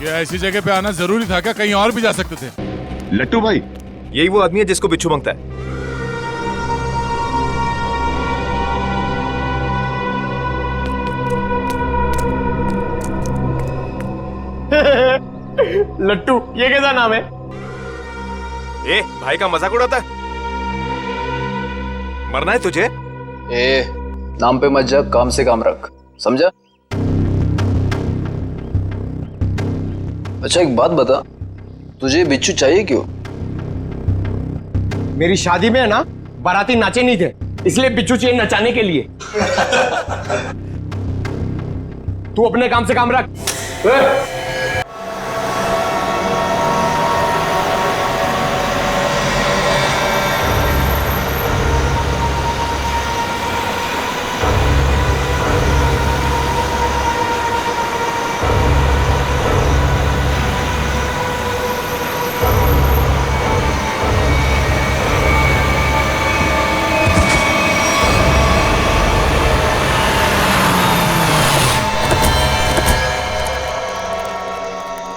क्या ऐसी जगह पे आना जरूरी था क्या? कहीं और भी जा सकते थे। लट्टू भाई, यही वो आदमी है जिसको बिच्छू मांगता है। लट्टू, ये कैसा नाम है? ए, भाई का मजाक उड़ाता है? मरना है तुझे? ए, नाम पे मत जा, काम से काम रख, समझा? अच्छा एक बात बता, तुझे बिच्छू चाहिए क्यों? मेरी शादी में है ना, बाराती नाचे नहीं थे, इसलिए बिच्छू चाहिए नचाने के लिए। तू अपने काम से काम रख।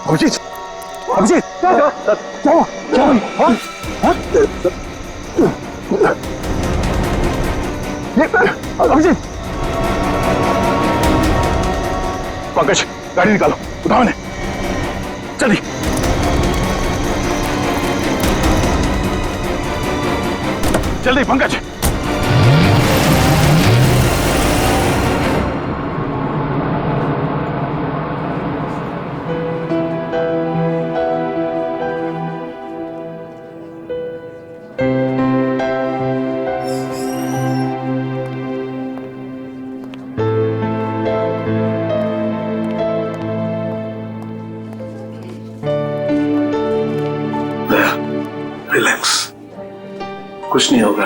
अभिजीत, अभिजीत, क्या अभिजीत, पंकज गाड़ी निकालो, उठाओ ने, चलिए। जल्दी पंकज। रिलैक्स, कुछ नहीं होगा।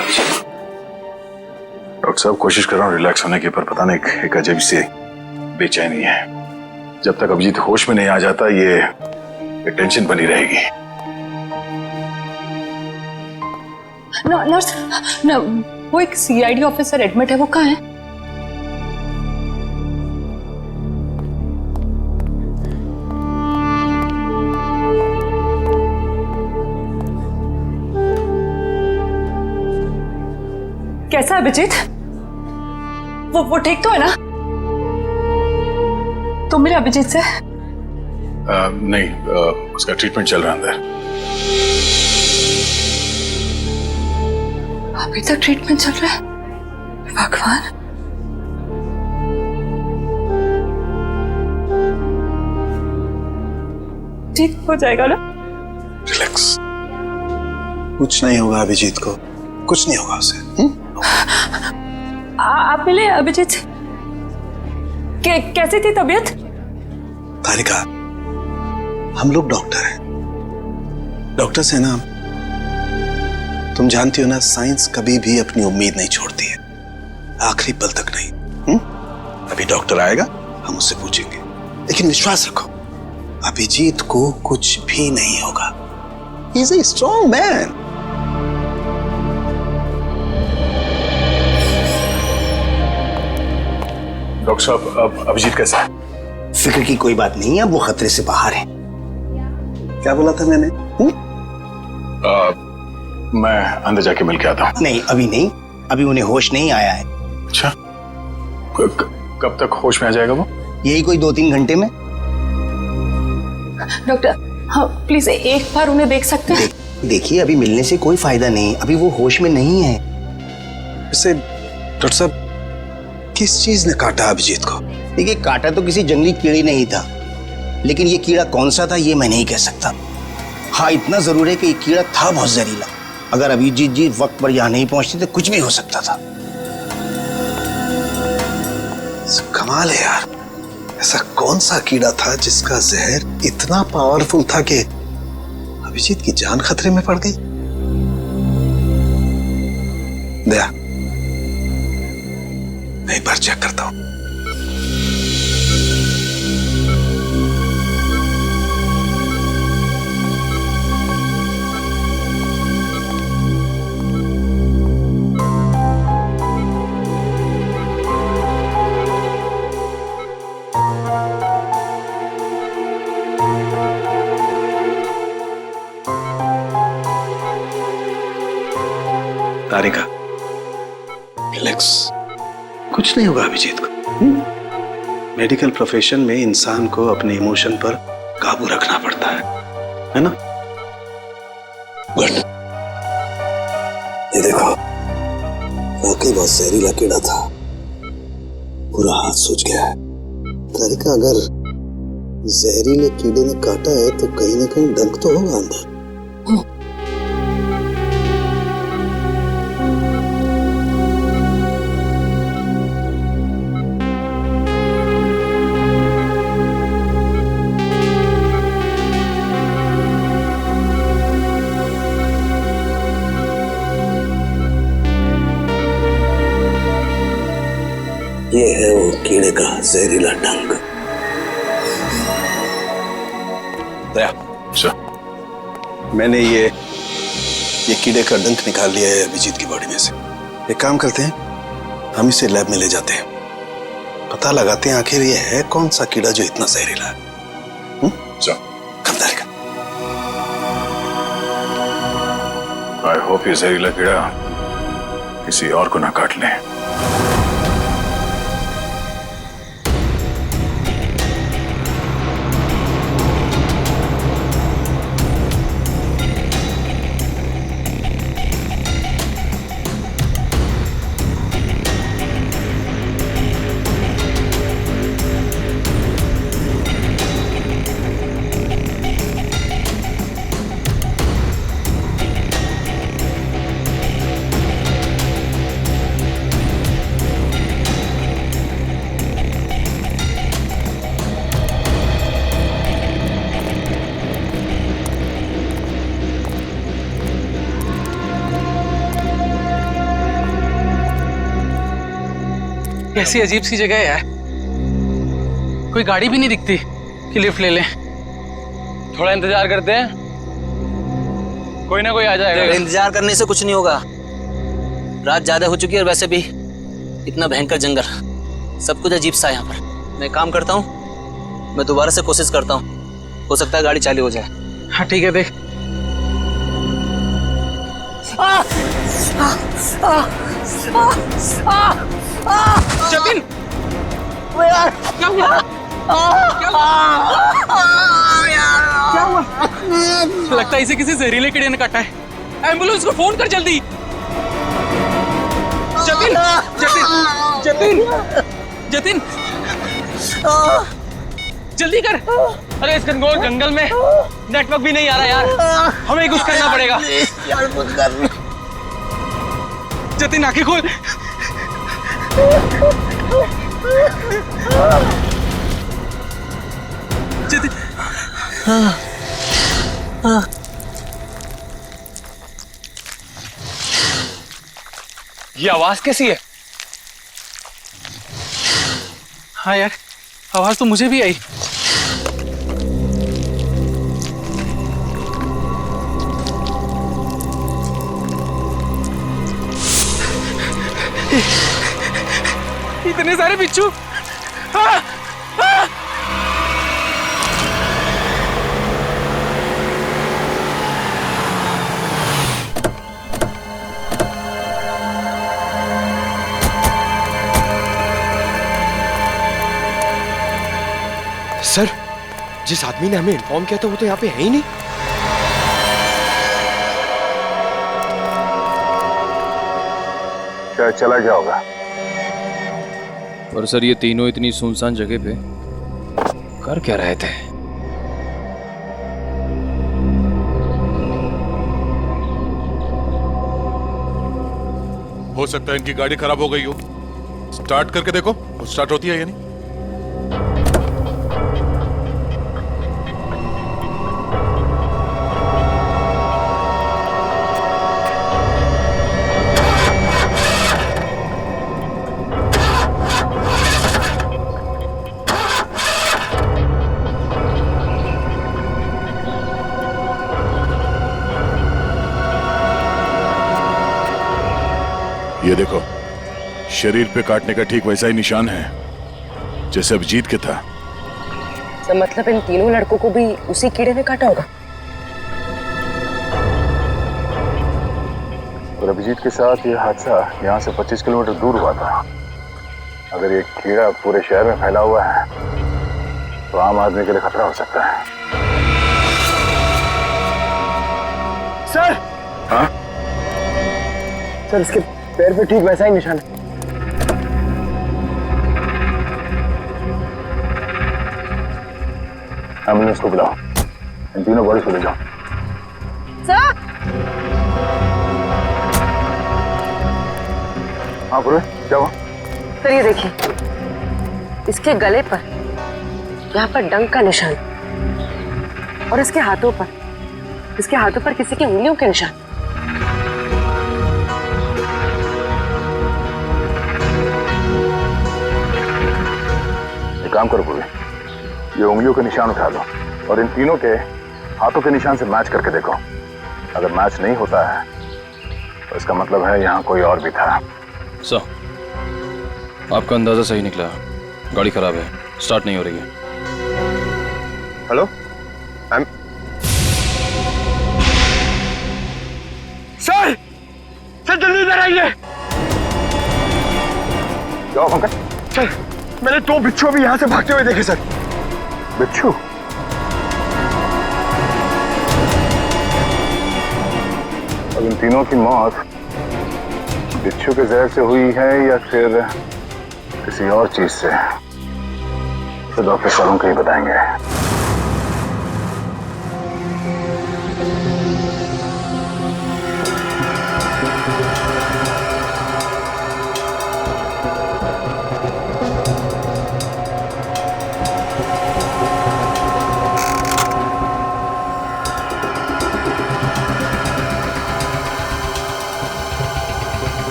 डॉक्टर साहब कोशिश कर रहा हूँ रिलैक्स होने की, पर पता नहीं एक अजीब सी बेचैनी है। जब तक अभिजीत होश में नहीं आ जाता ये टेंशन बनी रहेगी। नर्स, वो एक सीआईडी ऑफिसर एडमिट है, वो कहाँ है? कैसा है अभिजीत? वो ठीक तो है ना? तुम मेरे अभिजीत से? नहीं, उसका ट्रीटमेंट चल रहा है अंदर। अभी तक ट्रीटमेंट चल रहा है? भगवान। ठीक हो जाएगा ना? रिलैक्स। कुछ नहीं होगा अभिजीत को, कुछ नहीं होगा उसे। आप मिले अभिजीत से? कैसी थी तबीयत? तारिका, हम लोग डॉक्टर हैं, डॉक्टर से ना, तुम जानती हो ना, साइंस कभी भी अपनी उम्मीद नहीं छोड़ती है, आखिरी पल तक नहीं। अभी डॉक्टर आएगा, हम उससे पूछेंगे, लेकिन विश्वास रखो अभिजीत को कुछ भी नहीं होगा। He is a strong man. Doctor साहब, अब अभिजीत कैसा है? फिक्र की कोई बात नहीं है, वो खतरे से बाहर है। क्या बोला था मैंने? मैं अंदर जाके मिल के आता हूँ। नहीं अभी नहीं, अभी उन्हें होश नहीं आया है। अच्छा, कब तक होश में आ जाएगा वो? यही कोई 2-3 घंटे में। डॉक्टर, हाँ प्लीज एक बार उन्हें देख सकते हैं? देखिए अभी मिलने से कोई फायदा नहीं, अभी वो होश में नहीं है। वैसे डॉक्टर साहब, किस चीज ने काटा अभिजीत को? देखिए काटा तो किसी जंगली कीड़े ने ही था, लेकिन ये कीड़ा कौन सा था ये मैं नहीं कह सकता। हाँ इतना जरूर है कि ये कीड़ा था बहुत जहरीला। अगर अभिजीत जी वक्त पर यहाँ नहीं पहुंचते तो कुछ भी हो सकता था। कमाल है यार, ऐसा कौन सा कीड़ा था जिसका जहर इतना पावरफुल था कि अभिजीत की जान खतरे में पड़ गई? दया, मैं एक बार चेक करता हूं। कुछ नहीं होगा अभिजीत को। मेडिकल प्रोफेशन में इंसान को अपने इमोशन पर काबू रखना पड़ता है ना? गुड। ये देखो, वाकई बहुत जहरीला कीड़ा था, पूरा हाथ सूज गया है। तारिका, अगर जहरीले कीड़े ने काटा है तो कहीं ना कहीं डंक तो होगा अंदर। ये है वो कीड़े का जहरीला डंक। दया, मैंने ये कीड़े का डंक निकाल लिया है अभिजीत की बॉडी में से। एक काम करते हैं, हम इसे लैब में ले जाते हैं, पता लगाते हैं आखिर ये है कौन सा कीड़ा जो इतना जहरीला है। कमदार का। आई होप ये जहरीला कीड़ा किसी और को ना काट ले। कैसी अजीब सी जगह है यार, कोई गाड़ी भी नहीं दिखती कि लिफ्ट ले लें। थोड़ा इंतजार करते हैं, कोई ना कोई आ जाएगा। इंतजार करने से कुछ नहीं होगा, रात ज्यादा हो चुकी है और वैसे भी इतना भयंकर जंगल, सब कुछ अजीब सा है यहाँ पर। मैं काम करता हूँ, मैं दोबारा से कोशिश करता हूँ, हो सकता है गाड़ी चालू हो जाए। हाँ ठीक है, देख। जतिन, क्या हुआ? क्या हुआ? लगता है इसे किसी जहरीले कीड़े ने काटा है। एम्बुलेंस को फोन कर जल्दी। जतिन, जतिन, जतिन, जतिन, जल्दी कर। अरे इस घनघोर जंगल में नेटवर्क भी नहीं आ रहा यार, हमें कुछ करना पड़ेगा। जतिन, आंखें खोल। जतिन, ये आवाज कैसी है? हाँ यार, आवाज तो मुझे भी आई। इतने सारे बिच्छू। हाँ, हाँ। सर, जिस आदमी ने हमें इन्फॉर्म किया था वो तो यहाँ पे है ही नहीं। क्या चला गया होगा? और सर, ये तीनों इतनी सुनसान जगह पे कर क्या रहे थे? हो सकता है इनकी गाड़ी खराब हो गई हो। स्टार्ट करके देखो, स्टार्ट होती है या नहीं। ये देखो, शरीर पे काटने का ठीक वैसा ही निशान है जैसे अभिजीत के था। तो मतलब इन तीनों लड़कों को भी उसी कीड़े ने काटा होगा। और अभिजीत के साथ ये हादसा यहाँ से 25 किलोमीटर दूर हुआ था। अगर ये कीड़ा पूरे शहर में फैला हुआ है तो आम आदमी के लिए खतरा हो सकता है। सर। हाँ? सर इसके पैर पे ठीक वैसा ही निशान है। एम्बुलेंस को बुलाओ, इन तीनों बॉडीज को ले जाओ। सर। हाँ पूरे क्या हुआ? सर ये देखिए, इसके गले पर यहाँ पर डंक का निशान और इसके हाथों पर किसी की उंगलियों के निशान। एक काम करो पूरे, ये उंगलियों के निशान उठा लो और इन तीनों के हाथों के निशान से मैच करके देखो। अगर मैच नहीं होता है तो इसका मतलब है यहाँ कोई और भी था। सर, आपका अंदाजा सही निकला। गाड़ी खराब है, स्टार्ट नहीं हो रही है। हेलो सर, जल्दी इधर आइए। क्या हुआ पंकज? सर मैंने 2 बिच्छू भी यहाँ से भागते हुए देखे सर। बिच्छू? अब इन तीनों की मौत बिच्छू के जहर से हुई है या फिर किसी और चीज से, तो डॉक्टर सालों के ही बताएंगे।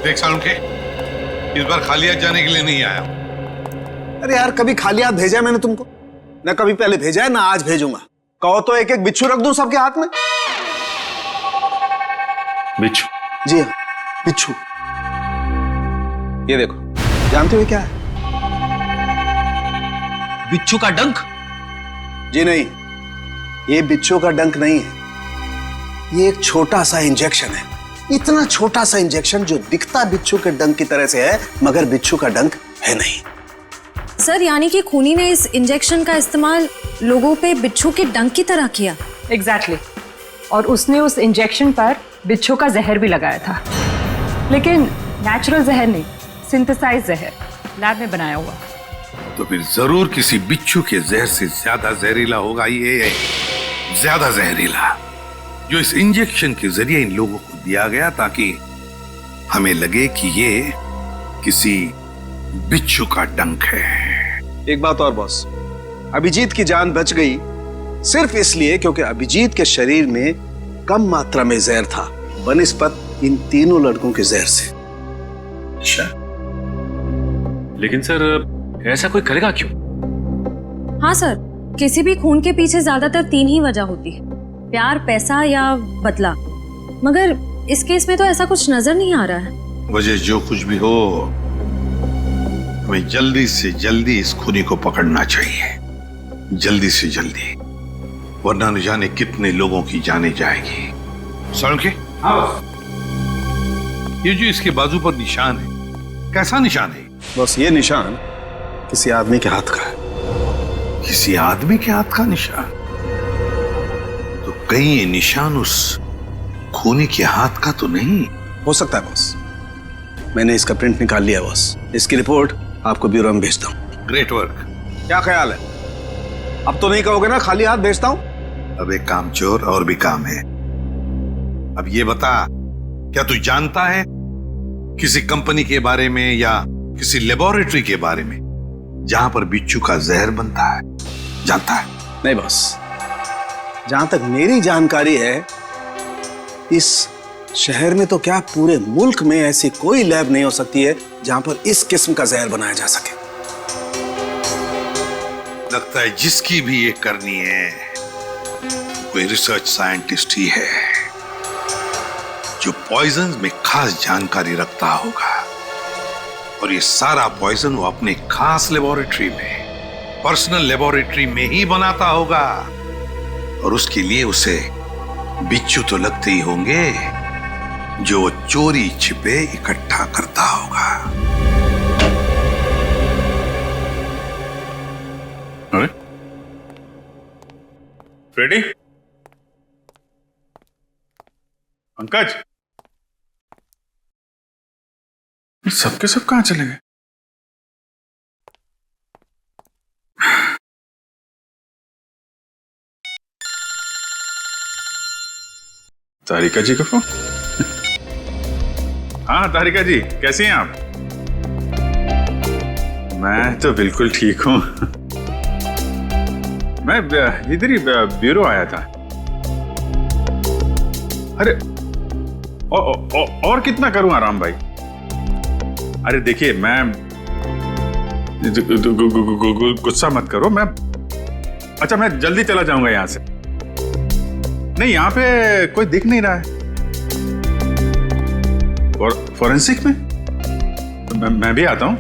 देख सालुंखे, इस बार खाली हाथ जाने के लिए नहीं आया। अरे यार, कभी खाली हाथ भेजा है मैंने तुमको? ना कभी पहले भेजा है ना आज भेजूंगा। कहो तो एक एक बिच्छू रख दूं सबके हाथ में। बिच्छू? जी हाँ, बिच्छू। ये देखो, जानते हो क्या है? बिच्छू का डंक? जी नहीं, ये बिच्छू का डंक नहीं है। ये एक छोटा सा इंजेक्शन है। इतना छोटा सा इंजेक्शन जो दिखता बिच्छू के डंक की तरह से है, मगर बिच्छू का डंक है नहीं। सर यानी कि खूनी ने इस इंजेक्शन का इस्तेमाल लोगों पे बिच्छू के डंक की तरह किया। एग्जैक्टली। और उसने उस इंजेक्शन पर बिच्छू का जहर भी लगाया था, लेकिन नेचुरल जहर नहीं, सिंथेसाइज जहर, लैब में बनाया हुआ। तो फिर जरूर किसी बिच्छू के जहर से ज्यादा जहरीला होगा ये, ज्यादा जहरीला, जो इस इंजेक्शन के जरिए इन लोगों को दिया गया ताकि हमें लगे कि ये किसी बिच्छू का डंक है। एक बात और बॉस, अभिजीत की जान बच गई सिर्फ इसलिए क्योंकि अभिजीत के शरीर में कम मात्रा में जहर था बनिस्बत इन तीनों लड़कों के जहर से। अच्छा, लेकिन सर ऐसा कोई करेगा क्यों? हाँ सर, किसी भी खून के पीछे ज्यादातर 3 ही वजह होती है, प्यार, पैसा या बदला। मगर इस केस में तो ऐसा कुछ नजर नहीं आ रहा है। वजह जो कुछ भी हो, हमें जल्दी से जल्दी इस खूनी को पकड़ना चाहिए, जल्दी से जल्दी, वरना न जाने कितने लोगों की जाने जाएगी। सालुंखे? हाँ। ये जो इसके बाजू पर निशान है, कैसा निशान है? बस ये निशान किसी आदमी के हाथ का है। किसी आदमी के हाथ का निशान? तो कहीं ये निशान उस खूनी के हाथ का तो नहीं हो सकता है बॉस। मैंने इसका प्रिंट निकाल लिया बॉस। इसकी रिपोर्ट आपको ब्यूरो में भेजता हूँ। Great work. क्या ख्याल है? अब तो नहीं कहोगे ना खाली हाथ भेजता हूँ? अब एक काम चोर और भी काम है। अब ये बता, क्या तू जानता है किसी कंपनी के बारे में या किसी लेबोरेटरी के बारे में जहां पर बिच्छू का जहर बनता है? जानता है? नहीं बॉस, जहां तक मेरी जानकारी है इस शहर में तो क्या पूरे मुल्क में ऐसी कोई लैब नहीं हो सकती है जहां पर इस किस्म का जहर बनाया जा सके। लगता है जिसकी भी ये करनी है कोई रिसर्च साइंटिस्ट ही है जो पॉइजन में खास जानकारी रखता होगा, और ये सारा पॉइजन वो अपने खास लेबोरेटरी में, पर्सनल लेबोरेटरी में ही बनाता होगा। और उसके लिए उसे बिच्छू तो लगते ही होंगे जो वो चोरी छिपे इकट्ठा करता होगा। अरे फ्रेडी, पंकज, सबके सब कहां चले गए? तारिका जी का फोन। हाँ तारिका जी, कैसी हैं आप? मैं तो बिल्कुल ठीक हूं। मैं इधर ही ब्यूरो आया था। अरे और कितना करूं आराम भाई? अरे देखिए, मैं गुस्सा मत करो, अच्छा मैं जल्दी चला जाऊंगा यहां से। नहीं, यहां पे कोई दिख नहीं रहा है। और फॉरेंसिक में मैं भी आता हूं।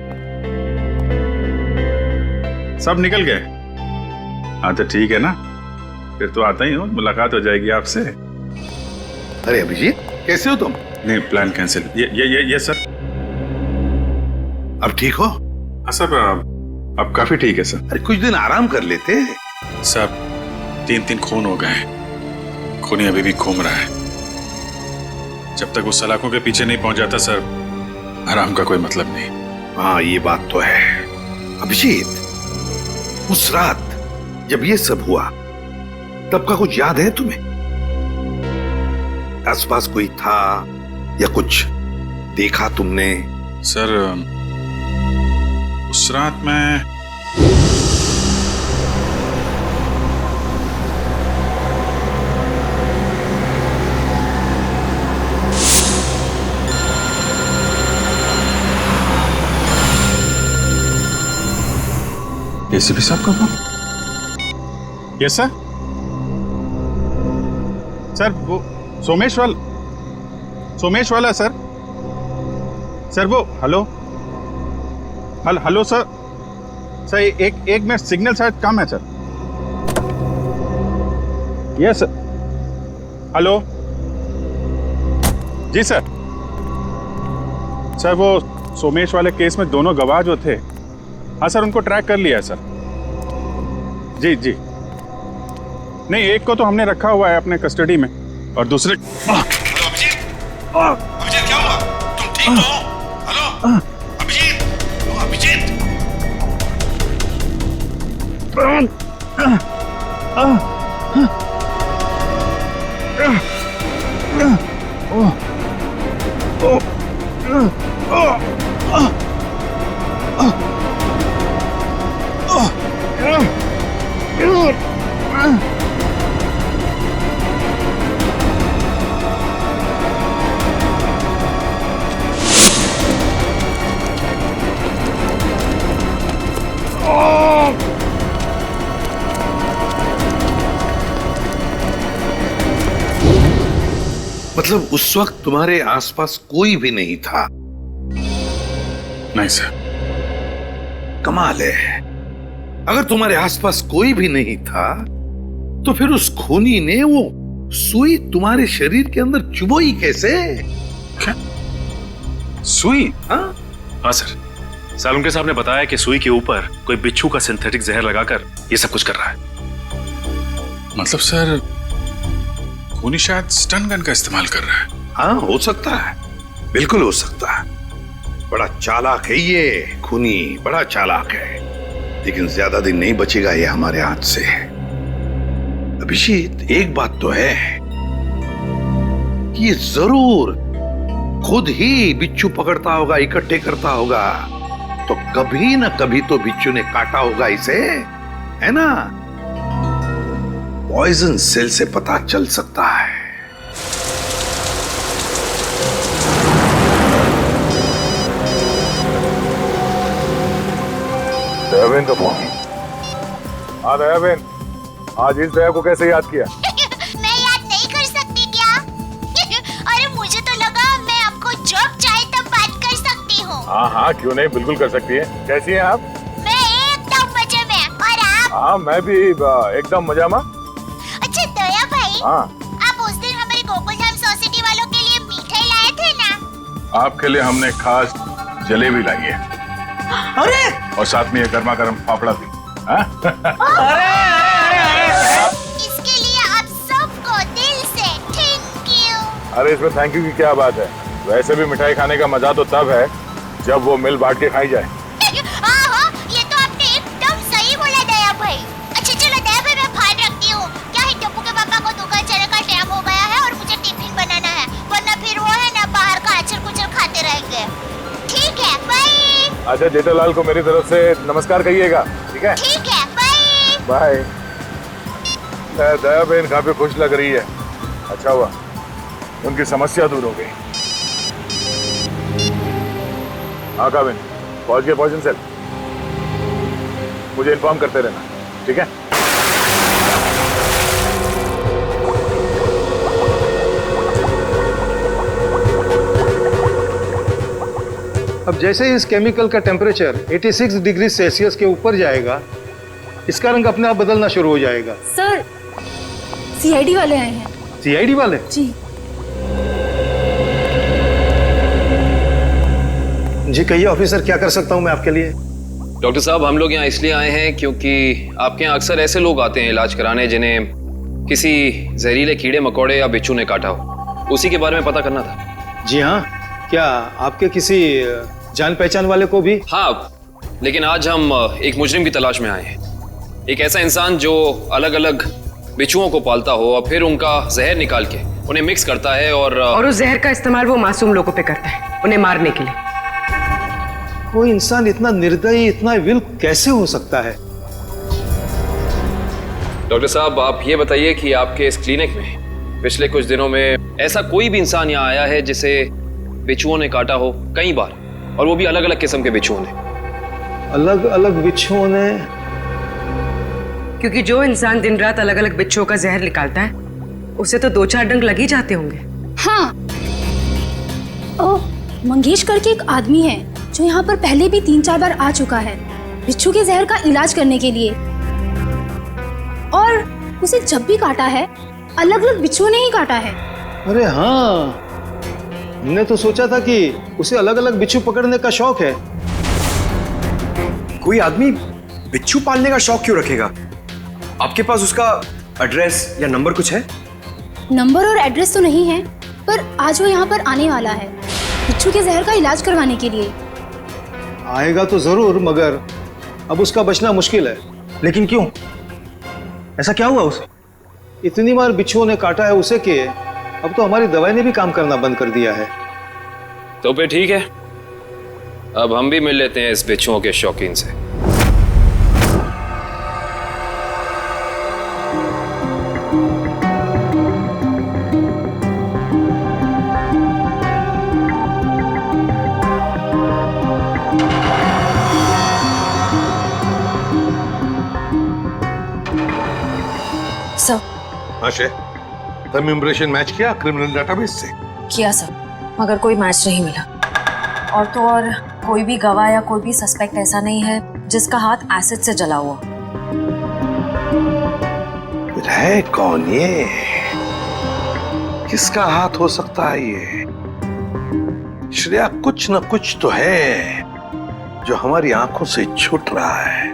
सब निकल गए? हाँ तो ठीक है ना, फिर तो आता ही हूं, मुलाकात हो जाएगी आपसे। अरे अभिजीत, कैसे हो तुम? नहीं, प्लान कैंसिल। ये सर। अब ठीक हो? हाँ सर, अब काफी ठीक है सर। अरे कुछ दिन आराम कर लेते। सर 3 खून हो गए, खूनी अभी भी घूम रहा है। जब तक वो सलाखों के पीछे नहीं पहुंच जाता सर, आराम का कोई मतलब नहीं। हाँ ये बात तो है। अभिजीत, उस रात जब ये सब हुआ तब का कुछ याद है तुम्हें? आसपास कोई था या कुछ देखा तुमने? सर उस रात मैं एसीपी साहब का फोन। Yes sir. सर वो सोमेश वाला सर। सर वो हेलो सर। सर एक मिनट, सिग्नल शायद कम है सर। Yes sir. हेलो जी सर। सर वो सोमेश वाले केस में दोनों गवाह जो थे, हाँ सर, उनको ट्रैक कर लिया है सर। जी जी। नहीं, एक को तो हमने रखा हुआ है अपने कस्टडी में और दूसरे। हेलो अभिजीत, अभिजीत क्या हुआ? तुम ठीक हो? हेलो अभिजीत, अभिजीत। मतलब उस वक्त तुम्हारे आसपास कोई भी नहीं था? नहीं सर। कमाल है, अगर तुम्हारे आसपास कोई भी नहीं था तो फिर उस खूनी ने वो सुई तुम्हारे शरीर के अंदर चुभोई कैसे? क्या सुई? हाँ सर, सालुंके साहब ने बताया कि सुई के ऊपर कोई बिच्छू का सिंथेटिक जहर लगाकर ये सब कुछ कर रहा है। मतलब सर खूनी शायद स्टन गन का इस्तेमाल कर रहा है। हाँ हो सकता है, बिल्कुल हो सकता है। बड़ा चालाक है ये खूनी, बड़ा चालाक है, लेकिन ज्यादा दिन नहीं बचेगा ये हमारे हाथ से। अभिजीत, एक बात तो है कि ये जरूर खुद ही बिच्छू पकड़ता होगा, इकट्ठे करता होगा, तो कभी ना कभी तो बिच्छू ने काटा होगा इसे, है ना? पॉइजन सेल से पता चल सकता है। दयाबेन का फोन। हाँ दयाबेन, आज इस दया को कैसे याद किया? मैं याद नहीं कर सकती क्या? अरे मुझे तो लगा मैं आपको जब चाहे तब बात कर सकती हूँ। हाँ हाँ क्यों नहीं, बिल्कुल कर सकती है। कैसी हैं आप? मैं एकदम मजे में, और आप? हाँ मैं भी एकदम मजा में। अच्छा हाँ आप उस दिन हमारे गोकुलधाम सोसाइटी वालों के लिए मिठाई लाए थे ना? आपके लिए हमने खास जलेबी लाई है। अरे और साथ में ये गर्मा गर्म फाफड़ा भी। हाँ? इसके लिए आप सबको दिल से थैंक यू। अरे इसमें थैंक यू की क्या बात है? वैसे भी मिठाई खाने का मजा तो तब है जब वो मिल बांट के खाई जाए। हाँ, ये तो आपने एकदम सही बोला दया भाई। अच्छा चलो दया भाई, मैं भान रखती हूँ। क्या है, टप्पू के पापा को दुकान चलने का टाइम हो गया है और मुझे टिफिन बनाना है, वरना फिर वो है ना बाहर का अचर कुचर खाते रहेंगे। ठीक है, बाय। अच्छा जेठालाल को मेरी तरफ से नमस्कार कहिएगा, ठीक है? ठीक है, बाय। बाय। दया बहन काफी खुश लग रही है। अच्छा हुआ उनकी समस्या दूर हो गई। हाँ काबिन, पहुंच गए पॉइजन सेल। मुझे इन्फॉर्म करते रहना, ठीक है? अब जैसे ही इस केमिकल का टेम्परेचर 86 डिग्री सेल्सियस के ऊपर जाएगा, इसका रंग अपने आप बदलना शुरू हो जाएगा। सर, सीआईडी वाले आए हैं। सीआईडी वाले? जी। जी कहिए ऑफिसर, क्या कर सकता हूं मैं आपके लिए? डॉक्टर साहब, हम लोग यहाँ इसलिए आए हैं क्योंकि आपके यहाँ अक्सर ऐसे लोग आते हैं इलाज कराने जिन्हें किसी जहरीले कीड़े मकोड़े या बिच्छू ने काटा हो। उसी के बारे में पता करना था। जी हाँ, क्या आपके किसी जान पहचान वाले को भी? हाँ, लेकिन आज हम एक मुजरिम की तलाश में आए हैं। एक ऐसा इंसान जो अलग अलग बिच्छुओं को पालता हो और फिर उनका जहर निकाल के उन्हें मिक्स करता है और उस जहर का इस्तेमाल वो मासूम लोगों पे करता है, उन्हें मारने के लिए। कोई इंसान इतना निर्दयी, इतना विल कैसे हो सकता है? डॉक्टर साहब, आप ये बताइए कि आपके इस क्लिनिक में पिछले कुछ दिनों में ऐसा कोई भी इंसान यहाँ आया है जिसे बिच्छुओं ने काटा हो कई बार, और वो भी अलग अलग किस्म के बिच्छुओं ने? अलग अलग बिच्छुओं ने? क्योंकि जो इंसान दिन रात अलग अलग बिच्छुओं का जहर निकालता है, उसे तो 2-4 डंक लग ही जाते होंगे। हाँ, ओ मंगेश करके एक आदमी है जो यहाँ पर पहले भी 3-4 बार आ चुका है बिच्छू के जहर का इलाज करने के लिए, और उसे जब भी काटा है अलग अलग बिच्छुओं ने ही काटा है। अरे हाँ, हमने तो सोचा था कि उसे अलग अलग बिच्छू पकड़ने का शौक है। कोई आदमी बिच्छू पालने का शौक क्यों रखेगा? आपके पास उसका एड्रेस या नंबर कुछ है? नंबर और एड्रेस तो नहीं है, पर आज वो यहाँ पर आने वाला है बिच्छू के जहर का इलाज करवाने के लिए। आएगा तो जरूर, मगर अब उसका बचना मुश्किल है। लेकिन क्यों? ऐसा क्या हुआ उसे? इतनी बार बिच्छुओं ने काटा है उसे कि अब तो हमारी दवाई ने भी काम करना बंद कर दिया है। तो फिर ठीक है, अब हम भी मिल लेते हैं इस बिच्छुओं के शौकीन से। सर। हाँ शे, तुम इम्प्रेशन मैच किया क्रिमिनल डेटाबेस से? किया सर, मगर कोई मैच नहीं मिला। और तो और कोई भी गवाह या कोई भी सस्पेक्ट ऐसा नहीं है जिसका हाथ एसिड से जला हुआ। फिर है कौन ये? किसका हाथ हो सकता है ये? श्रेया, कुछ न कुछ तो है जो हमारी आंखों से छूट रहा है।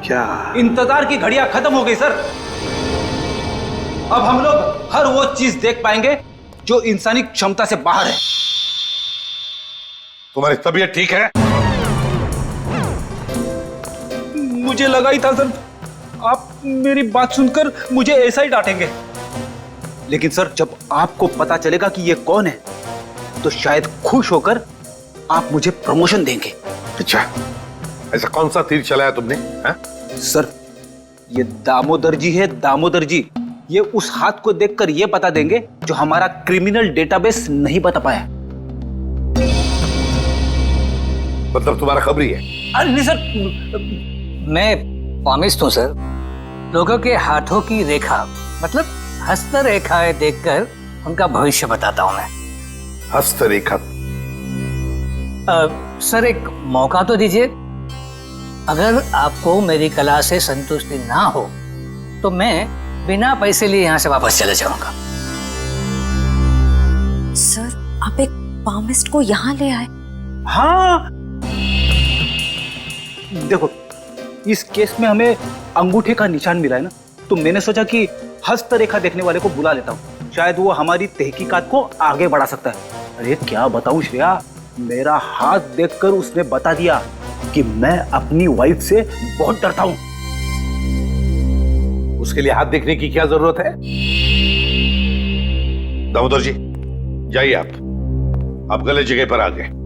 क्या? इंतजार की घड़ियां खत्म हो गई सर। अब हम लोग हर वो चीज देख पाएंगे जो इंसानी क्षमता से बाहर है। तुम्हारी तबीयत ठीक है? मुझे लगा ही था सर, आप मेरी बात सुनकर मुझे ऐसा ही डांटेंगे। लेकिन सर, जब आपको पता चलेगा कि ये कौन है, तो शायद खुश होकर आप मुझे प्रमोशन देंगे। अच्छा, ऐसा कौन सा तीर चलाया तुमने? हा? सर, ये दामोदर जी है, दामोदर जी। ये उस हाथ को देखकर ये बता देंगे जो हमारा क्रिमिनल डेटाबेस नहीं बता पाया। मतलब तुम्हारा खबरी है? अरे नहीं सर, मैं प्रॉमिस हूं सर। लोगों के हाथों की रेखा, मतलब हस्तरेखाएं देखकर उनका भविष्य बताता हूं मैं। हस्तरेखा? सर, एक मौका तो दीजिए। अगर आपको मेरी कला से संतुष्टि ना हो तो मैं बिना पैसे लिए यहाँ से वापस चले जाऊंगा। सर, आप एक पामिस्ट को यहाँ ले आए? हाँ, देखो इस केस में हमें अंगूठे का निशान मिला है ना, तो मैंने सोचा कि हस्तरेखा देखने वाले को बुला लेता हूँ, शायद वो हमारी तहकीकात को आगे बढ़ा सकता है। अरे क्या बताऊं श्रेया, मेरा हाथ देखकर उसने बता दिया कि मैं अपनी वाइफ से बहुत डरता हूं। उसके लिए हाथ देखने की क्या जरूरत है? दामोदर जी जाइए, आप गलत जगह पर आ गए।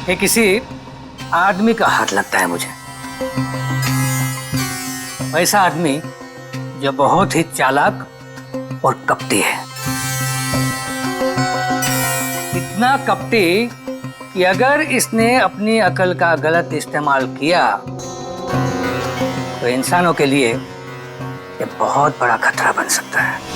ये किसी आदमी का हाथ लगता है मुझे। ऐसा आदमी जो बहुत ही चालाक और कपटी है। इतना कपटी कि अगर इसने अपनी अकल का गलत इस्तेमाल किया तो इंसानों के लिए ये बहुत बड़ा खतरा बन सकता है।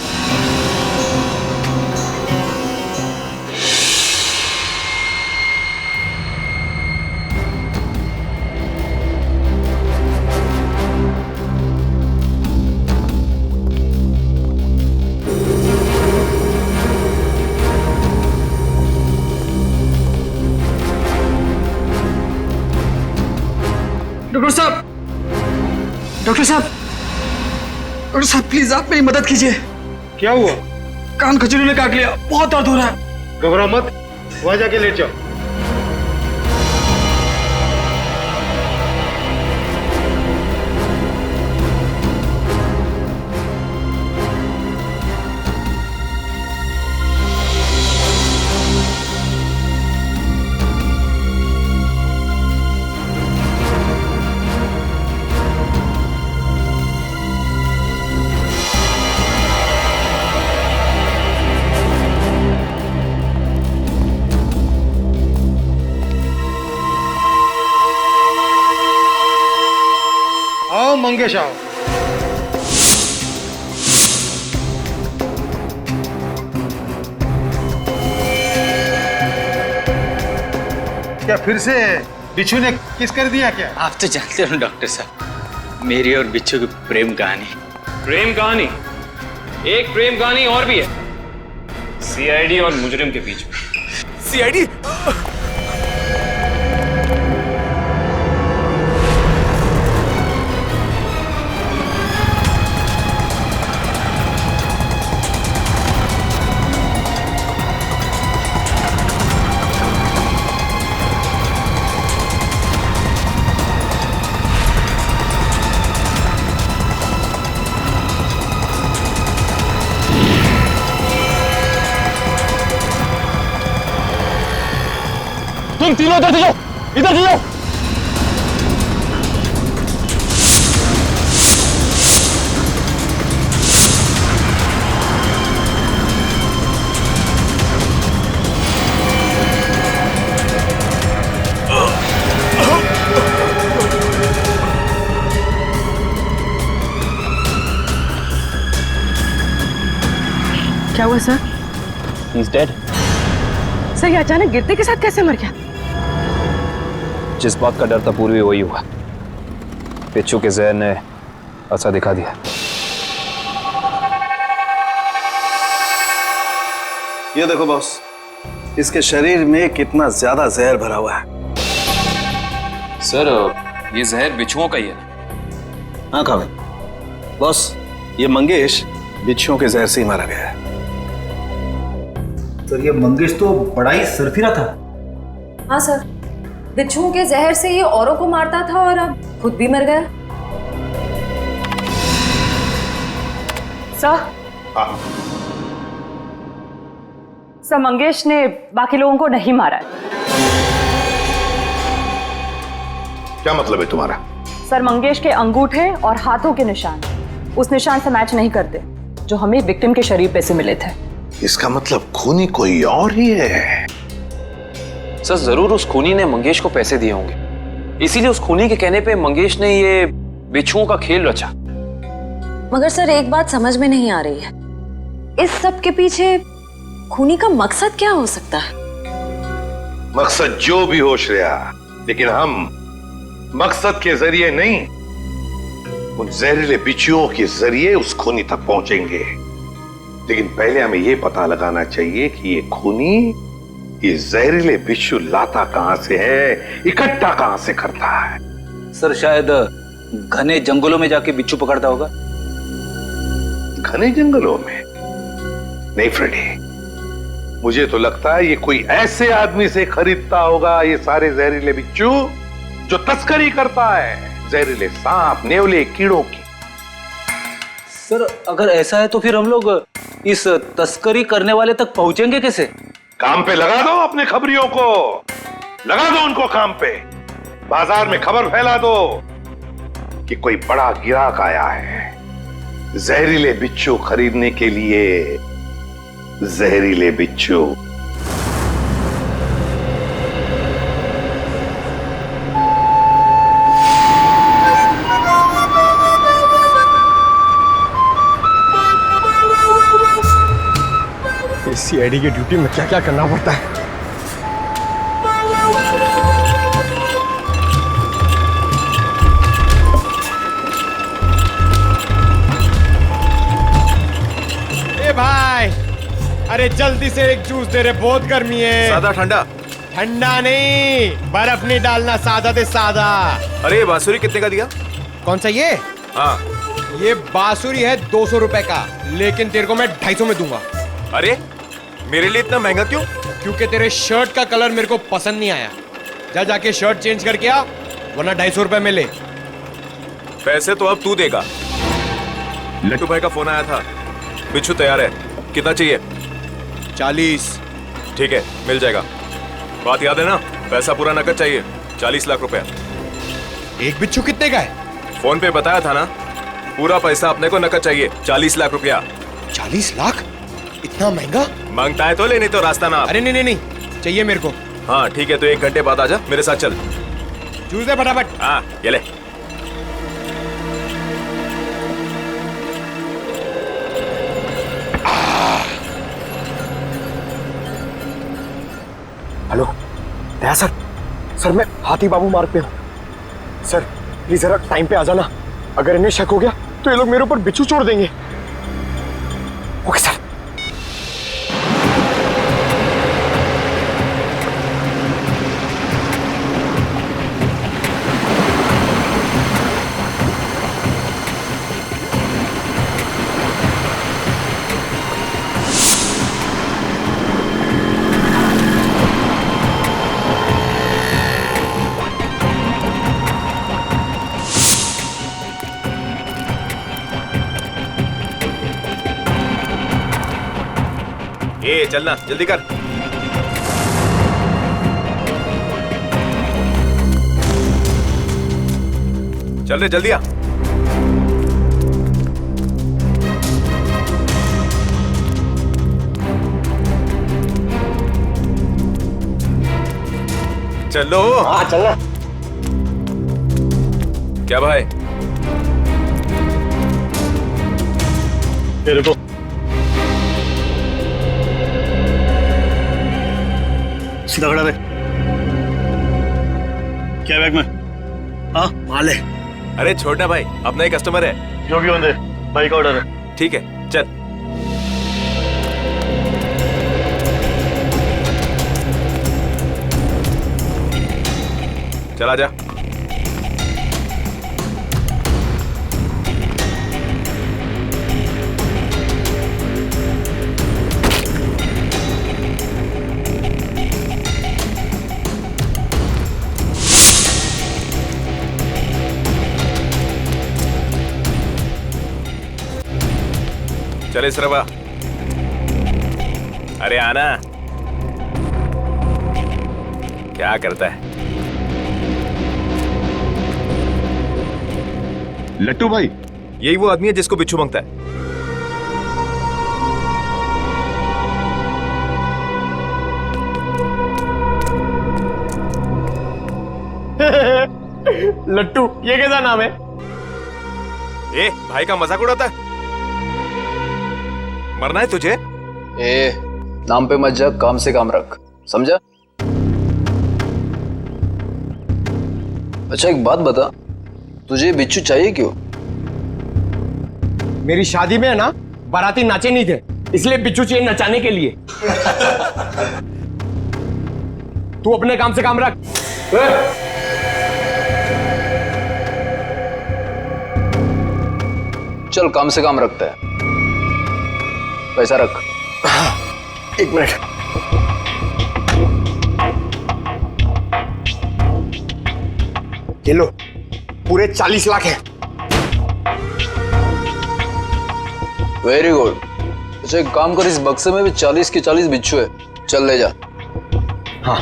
डॉक्टर साहब, डॉक्टर साहब प्लीज आप मेरी मदद कीजिए। क्या हुआ? कान खजूरी ने काट लिया, बहुत दर्द हो रहा है। घबराओ मत, वहां जाके लेट जाओ। मंगेश आओ। क्या फिर से बिच्छू ने किस कर दिया क्या? आप तो जानते हो डॉक्टर साहब, मेरी और बिच्छू की प्रेम कहानी। प्रेम कहानी? एक प्रेम कहानी और भी है, सीआईडी और मुजरिम के बीच में। सीआईडी? तुम तीनों इधर जाओ, इधर जाओ। क्या हुआ सर? He's dead. सर ये अचानक गिरते के साथ कैसे मर गया? जिस बात का डर था पूर्वी वही हुआ। बिच्छू के जहर ने असर दिखा दिया। ये देखो बॉस, इसके शरीर में कितना ज्यादा जहर भरा हुआ है। सर ये जहर बिच्छुओं का ही है। हाँ कामिल बॉस, ये मंगेश बिच्छुओं के जहर से ही मारा गया है। सर ये मंगेश तो बड़ा ही सरफिरा था। हाँ सर, बिच्छुओं के जहर से ये औरों को मारता था और अब खुद भी मर गया। सर, सर मंगेश ने बाकी लोगों को नहीं मारा है। क्या मतलब है तुम्हारा? सर, मंगेश के अंगूठे और हाथों के निशान उस निशान से मैच नहीं करते जो हमें विक्टिम के शरीर पे से मिले थे। इसका मतलब खूनी कोई और ही है। सर जरूर उस खूनी ने मंगेश को पैसे दिए होंगे, इसीलिए उस खूनी के कहने पे मंगेश ने ये बिच्छुओं का खेल रचा। मगर सर एक बात समझ में नहीं आ रही है, इस सब के पीछे खूनी का मकसद क्या हो सकता है? मकसद जो भी हो श्रेया, लेकिन हम मकसद के जरिए नहीं, उन जहरीले बिच्छुओं के जरिए उस खूनी तक पहुंचेंगे। लेकिन पहले हमें यह पता लगाना चाहिए कि ये खूनी ये जहरीले बिच्छू लाता कहां से है, इकट्ठा कहां से करता है। सर शायद घने जंगलों में जाके बिच्छू पकड़ता होगा। घने जंगलों में नहीं फ्रेडी, मुझे तो लगता है ये कोई ऐसे आदमी से खरीदता होगा ये सारे जहरीले बिच्छू जो तस्करी करता है, जहरीले सांप, नेवले, कीड़ों की। सर अगर ऐसा है तो फिर हम लोग इस तस्करी करने वाले तक पहुंचेंगे कैसे? काम पे लगा दो अपने खबरियों को, लगा दो उनको काम पे। बाजार में खबर फैला दो कि कोई बड़ा गिराक आया है जहरीले बिच्छू खरीदने के लिए। जहरीले बिच्छू। सीआईडी की ड्यूटी में क्या क्या करना पड़ता है। ए भाई, अरे जल्दी से एक जूस दे रहे, बहुत गर्मी है। सादा ठंडा? ठंडा नहीं, बर्फ नहीं डालना, सादा दे सादा। अरे ये बांसुरी कितने का दिया? कौन सा ये? हाँ ये बांसुरी है 200 रुपए का, लेकिन तेरे को मैं 250 में दूंगा। अरे मेरे लिए इतना महंगा क्यों? क्योंकि तेरे शर्ट का कलर मेरे को पसंद नहीं आया। जा जाके शर्ट चेंज करके आ, वरना 250 रुपए में ले। पैसे तो अब तू देगा। लट्टू भाई का फोन आया था, बिच्छू तैयार है। कितना चाहिए? 40। ठीक है, मिल जाएगा। बात याद है ना, पैसा पूरा नकद चाहिए। 40 लाख रुपया। एक बिच्छू कितने का है? फोन पे बताया था ना, पूरा पैसा अपने को नकद चाहिए। 40 लाख रुपया। 40 लाख? इतना महंगा? मांगता है तो ले, नहीं तो रास्ता ना। अरे नहीं नहीं नहीं, चाहिए मेरे को। हाँ ठीक है, तो 1 घंटे बाद आजा, मेरे साथ चल। जूस दे फटाफट। हाँ ये ले। हेलो दया सर, सर मैं हाथी बाबू मार्ग पे हूँ। सर प्लीज जरा टाइम पे आ जाना, अगर इन्हें शक हो गया तो ये लोग मेरे ऊपर बिच्छू छोड़ देंगे। Okay sir. ए चलना, जल्दी कर। चल रे, जल्दी आ। चलो। हाँ चलना। क्या भाई? ये रुको। सीधा खड़ा रहे। क्या बैग में? हाँ माल है। अरे छोड़ना भाई, अपना ही कस्टमर है। जो भी होने, भाई का ऑर्डर है। ठीक है चल। चला जा। चले सरवा। अरे आना। क्या करता है? लट्टू भाई, यही वो आदमी है जिसको बिच्छू मांगता है। लट्टू, ये कैसा नाम है? ए, भाई का मजाक उड़ाता है? मरना है तुझे? ए, नाम पे मत जा, काम से काम रख, समझा? अच्छा एक बात बता, तुझे बिच्छू चाहिए क्यों? मेरी शादी में है ना, बाराती नाचे नहीं थे, इसलिए बिच्छू चाहिए नचाने के लिए। तू अपने काम से काम रख। चल काम से काम रखता है, पैसा रख। एक मिनट। ये लो, पूरे 40 लाख है। Very good. अच्छा एक काम कर, इस बक्से में भी 40 के 40 बिच्छू है, चल ले जा। हाँ।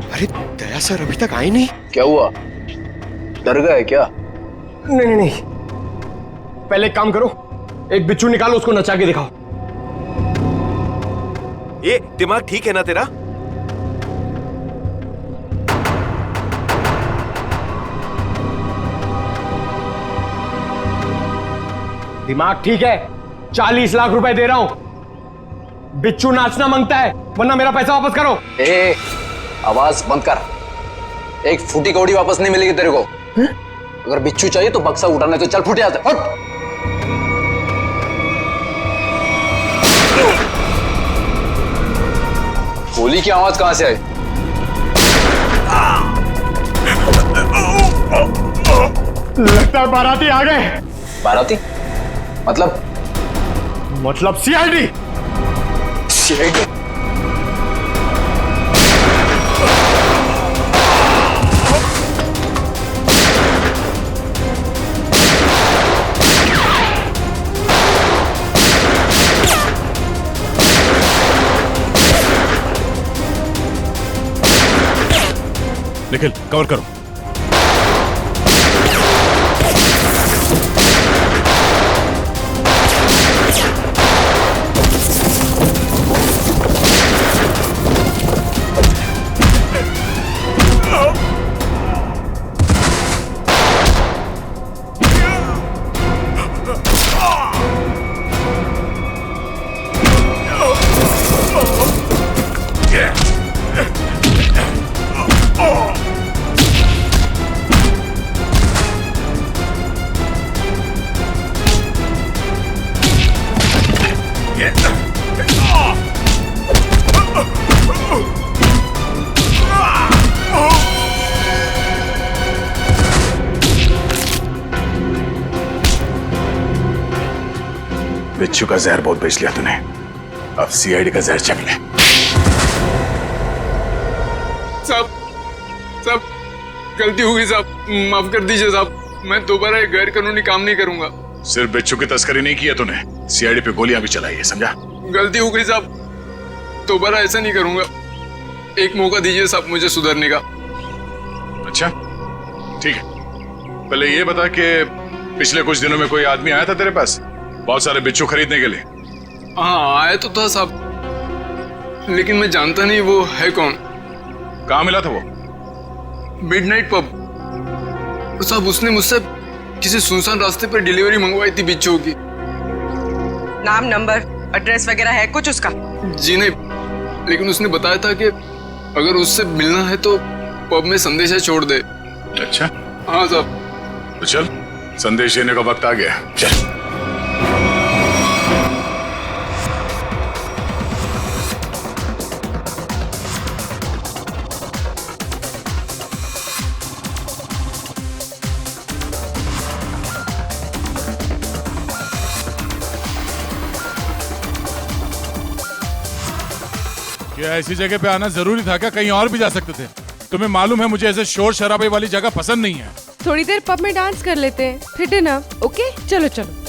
अरे दया सर अभी तक आए नहीं। क्या हुआ, डर गए क्या? नहीं नहीं नहीं, पहले एक काम करो, एक बिच्छू निकालो, उसको नचा के दिखाओ। ये दिमाग ठीक है ना तेरा? दिमाग ठीक है, 40 लाख रुपए दे रहा हूं। बिच्छू नाचना मांगता है, वरना मेरा पैसा वापस करो। ए, आवाज बंद कर, एक फूटी कौड़ी वापस नहीं मिलेगी तेरे को। अगर बिच्छू चाहिए तो बक्सा उठाना, तो चल फूटे, हट। गोली की आवाज कहां से आई? लगता है बाराती आ गए। बाराती? मतलब सीआईडी। सीआईडी? निखिल कवर करो। बिच्छू का जहर बहुत बेच लिया तूने, अब सीआईडी का जहर चख ले। साहब गलती हो गई साहब, माफ कर दीजिए साहब, मैं दोबारा एक गैर कानूनी काम नहीं करूंगा। सिर्फ बिच्छू की तस्करी नहीं किया तूने, सीआईडी पे गोलियां भी चलाई है, समझा? गलती हो गई साहब, दोबारा ऐसा नहीं करूंगा। एक मौका दीजिए साहब मुझे सुधरने का। अच्छा ठीक है, पहले ये बता कि पिछले कुछ दिनों में कोई आदमी आया था तेरे पास बहुत सारे बिच्छू खरीदने के लिए? हाँ आया तो था साहब, लेकिन मैं जानता नहीं वो है कौन। कहाँ मिला था वो? Midnight pub. तो साहब उसने मुझसे किसी सुनसान रास्ते पर डिलीवरी मंगवाई थी बिच्छू की। नाम, नंबर, एड्रेस वगैरह है कुछ उसका? जी नहीं, लेकिन उसने बताया था कि अगर उससे मिलना है तो पब में संदेशा छोड़ दे। अच्छा हाँ साहब। तो चल, संदेश देने का वक्त आ गया, चल। क्या ऐसी जगह पे आना जरूरी था क्या? कहीं और भी जा सकते थे। तुम्हें मालूम है मुझे ऐसे शोर शराबे वाली जगह पसंद नहीं है। थोड़ी देर पब में डांस कर लेते हैं, फिर डिनर। ओके चलो चलो।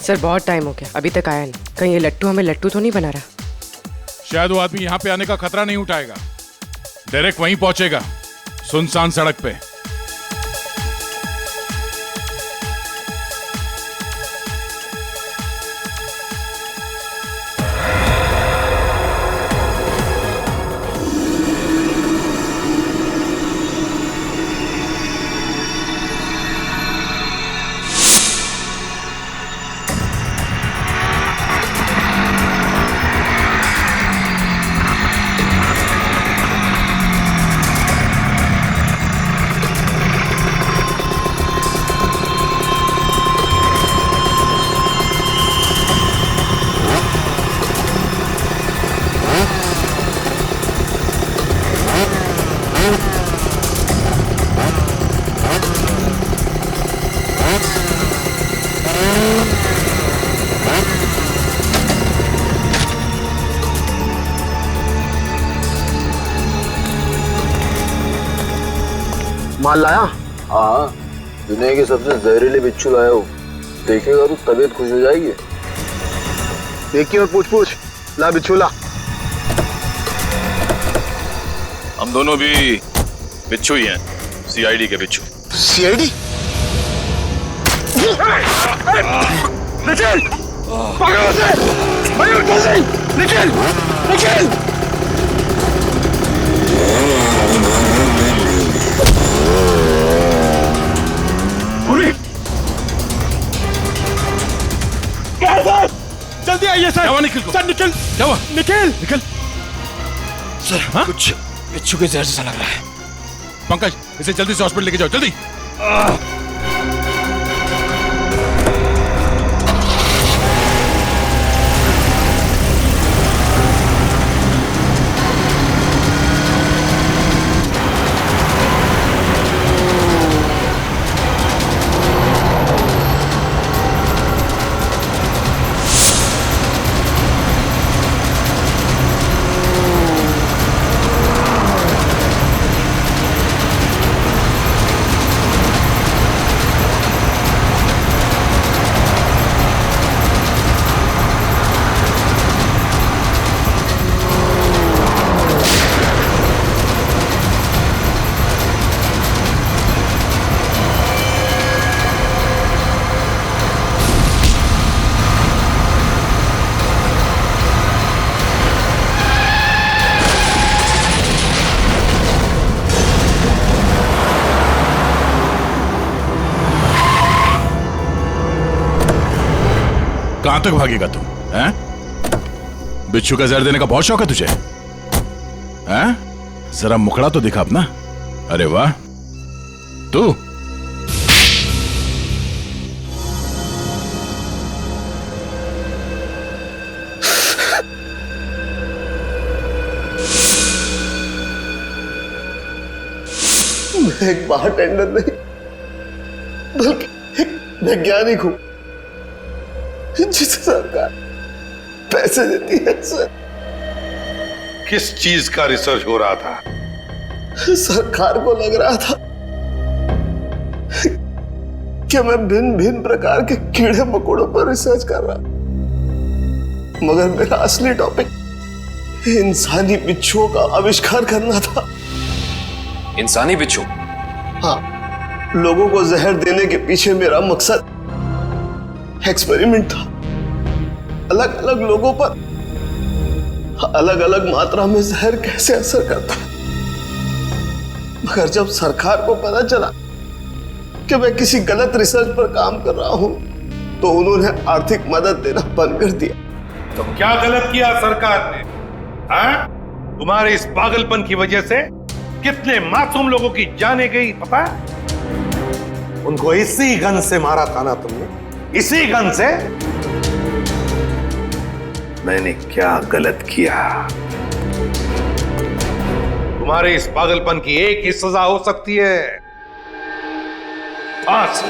सर बहुत टाइम हो गया, अभी तक आया नहीं। कहीं ये लट्टू हमें लट्टू तो नहीं बना रहा? शायद वो आदमी यहाँ पे आने का खतरा नहीं उठाएगा, डायरेक्ट वहीं पहुंचेगा, सुनसान सड़क पे। माल लाया? हाँ, दुनिया के सबसे जहरीले बिच्छू लाया हूँ। देखेगा तो तबीयत खुश हो जाएगी। देखिए और पूछ ला बिच्छू ला। हम दोनों भी बिच्छू ही हैं, सीआईडी के बिच्छू। सीआईडी? निखिल! पकड़ो उसे! मयूर जल्दी! निखिल! जल्दी आइए सर। क्या निखिल को? सर निखिल! क्या हुआ? निखिल! सर हाँ? कुछ बिच्छू के जहर जैसा लग रहा है। पंकज, इसे जल्दी से हॉस्पिटल लेके जाओ, जल्दी। कहां तक भागेगा तू? हैं? बिच्छू का जहर देने का बहुत शौक है तुझे? हैं? जरा मुखड़ा तो दिखा अपना। अरे वाह, तू मैं एक बारटेंडर नहीं बल्कि एक वैज्ञानिक हूं जिसे सरकार पैसे देती है। सर, किस चीज का रिसर्च हो रहा था? सरकार को लग रहा था कि मैं भिन्न भिन्न प्रकार के कीड़े मकोड़ों पर रिसर्च कर रहा, मगर मेरा असली टॉपिक इंसानी बिच्छुओं का आविष्कार करना था। इंसानी बिच्छू? हाँ, लोगों को जहर देने के पीछे मेरा मकसद एक्सपेरिमेंट था। अलग अलग लोगों पर अलग अलग मात्रा में जहर कैसे असर करता है, मगर जब सरकार को पता चला कि मैं किसी गलत रिसर्च पर काम कर रहा हूं तो उन्होंने आर्थिक मदद देना बंद कर दिया। तो क्या गलत किया सरकार ने? हाँ? तुम्हारे इस पागलपन की वजह से कितने मासूम लोगों की जाने गई पता है? उनको इसी गन से मारा था ना तुमने? इसी गन से? मैंने क्या गलत किया? तुम्हारे इस पागलपन की एक ही सजा हो सकती है, फांसी।